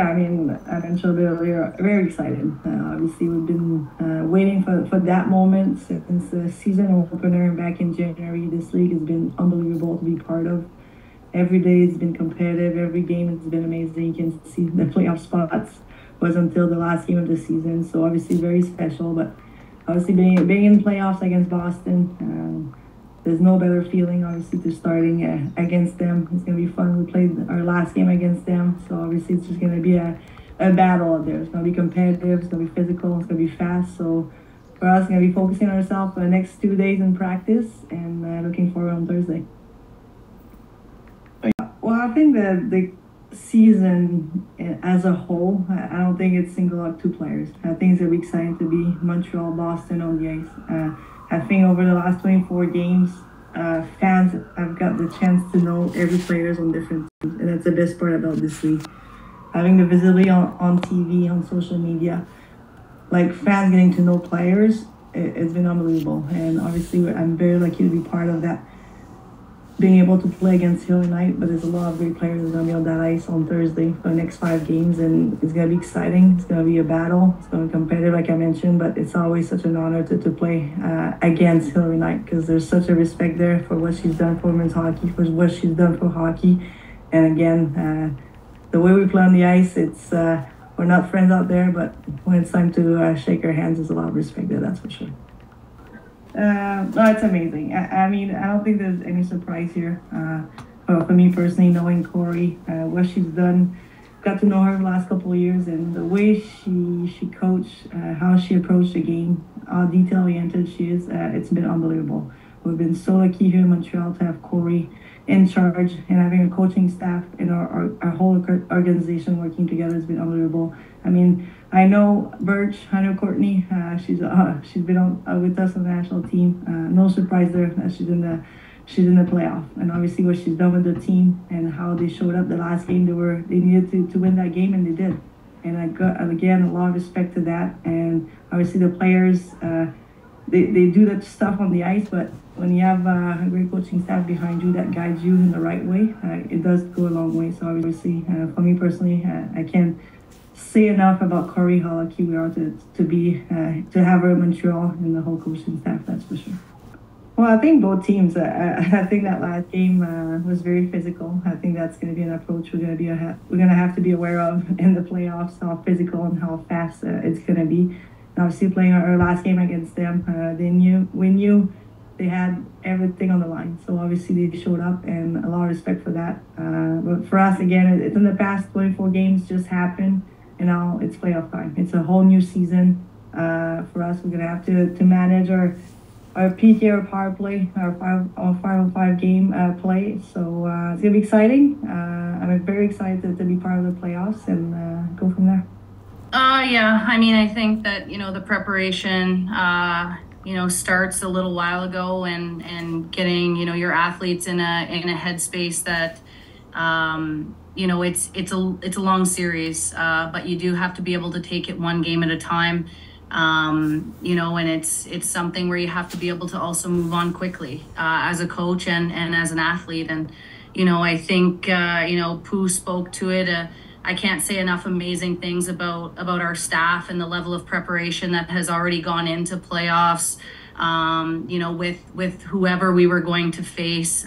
I mean, I mentioned a bit earlier, very excited. Obviously, we've been waiting for that moment since the season opener back in January. This league has been unbelievable to be part of. Every day it's been competitive. Every game has been amazing. You can see the playoff spots was until the last game of the season. So obviously very special. But obviously being in playoffs against Boston, there's no better feeling, obviously, to starting against them. It's going to be fun. We played our last game against them. So obviously it's just going to be a battle out there. It's going to be competitive. It's going to be physical. It's going to be fast. So for us, we're going to be focusing on ourselves for the next 2 days in practice and looking forward on Thursday. Well, I think that the season as a whole, I don't think it's single out two players. I think it's going to be exciting to be Montreal, Boston on the ice. I think over the last 24 games, fans have got the chance to know every players on different teams, and that's the best part about this league. Having the visibility on TV, on social media, like fans getting to know players, it's been unbelievable. And obviously, I'm very lucky to be part of that. Being able to play against Hill tonight, but there's a lot of great players that are going to be on that ice on Thursday for the next 5 games, and it's going to be exciting. It's going to be a battle. It's going to be competitive, like I mentioned, but it's always such an honor to play against Hill tonight because there's such a respect there for what she's done for women's hockey, for what she's done for hockey. And again, the way we play on the ice, it's we're not friends out there, but when it's time to shake our hands, there's a lot of respect there, that's for sure. No, it's amazing. I mean, I don't think there's any surprise here. For me personally, knowing Kori, what she's done, got to know her the last couple of years, and the way she coached, how she approached the game, how detail-oriented she is, it's been unbelievable. We've been so lucky here in Montreal to have Kori in charge, and having a coaching staff and our whole organization working together has been unbelievable. I mean, I know Birch, I know Courtney. She's been with us on the national team. No surprise there that she's in the playoff, and obviously what she's done with the team and how they showed up the last game. They needed to win that game, and they did. And I got again a lot of respect to that. And obviously the players, they do that stuff on the ice, but when you have a great coaching staff behind you that guides you in the right way, it does go a long way. So obviously, for me personally, I can't say enough about Kori, how lucky we are to have her in Montreal and the whole coaching staff, that's for sure. Well, I think both teams, I think that last game was very physical. I think that's going to be an approach we're going to have to be aware of in the playoffs, how physical and how fast it's going to be. And obviously playing our last game against them, we knew they had everything on the line. So obviously they showed up, and a lot of respect for that. But for us, again, it's in the past 24 games just happened. And now it's playoff time. It's a whole new season. For us, we're going to have to manage our PK, our power play, our 5-on-5 game play. So it's going to be exciting. I'm very excited to be part of the playoffs and go from there. Yeah, I mean, I think that, the preparation, starts a little while ago and getting, your athletes in a headspace that, it's a long series, but you do have to be able to take it one game at a time. And it's something where you have to be able to also move on quickly, as a coach and as an athlete. And, I think, Pooh spoke to it. I can't say enough amazing things about our staff and the level of preparation that has already gone into playoffs, with whoever we were going to face.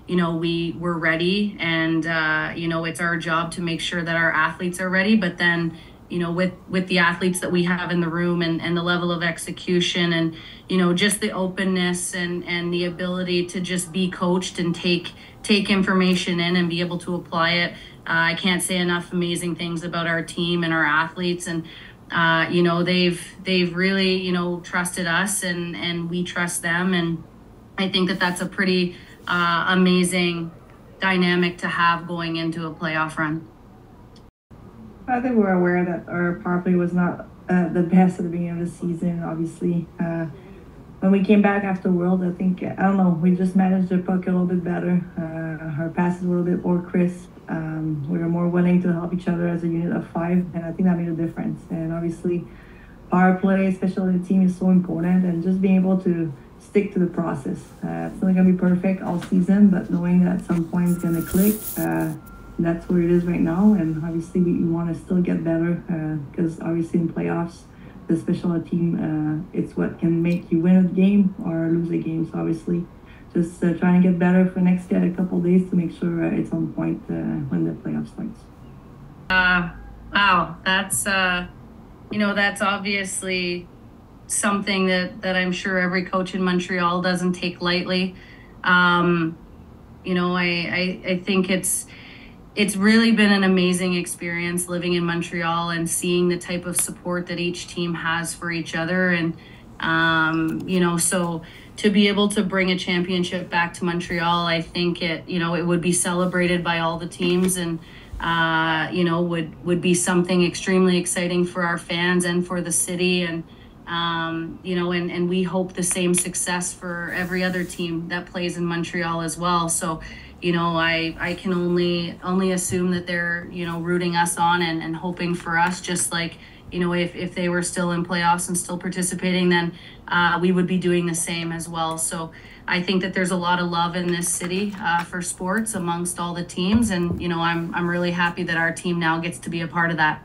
We were ready, and, it's our job to make sure that our athletes are ready. But then, with the athletes that we have in the room and the level of execution and, just the openness and the ability to just be coached and take information in and be able to apply it. I can't say enough amazing things about our team and our athletes. And, they've really, trusted us and we trust them. And I think that that's a pretty amazing dynamic to have going into a playoff run. I think we're aware that our power play was not the best at the beginning of the season, obviously. When we came back after World, I think, we just managed the puck a little bit better. Our passes were a little bit more crisp. We were more willing to help each other as a unit of 5, and I think that made a difference. And obviously, power play, especially in the team, is so important, and just being able to stick to the process. It's not going to be perfect all season, but knowing that at some point it's going to click, that's where it is right now. And obviously we want to still get better because obviously in playoffs, the special team, it's what can make you win a game or lose a game. So obviously just trying to get better for next couple of days to make sure it's on point when the playoff starts. Wow, that's that's obviously something that I'm sure every coach in Montreal doesn't take lightly. I think it's really been an amazing experience living in Montreal and seeing the type of support that each team has for each other. And, so to be able to bring a championship back to Montreal, I think it would be celebrated by all the teams and, would be something extremely exciting for our fans and for the city. And, and we hope the same success for every other team that plays in Montreal as well. So, I can only assume that they're, rooting us on and hoping for us, just like, if they were still in playoffs and still participating, then we would be doing the same as well. So I think that there's a lot of love in this city for sports amongst all the teams. And, I'm really happy that our team now gets to be a part of that.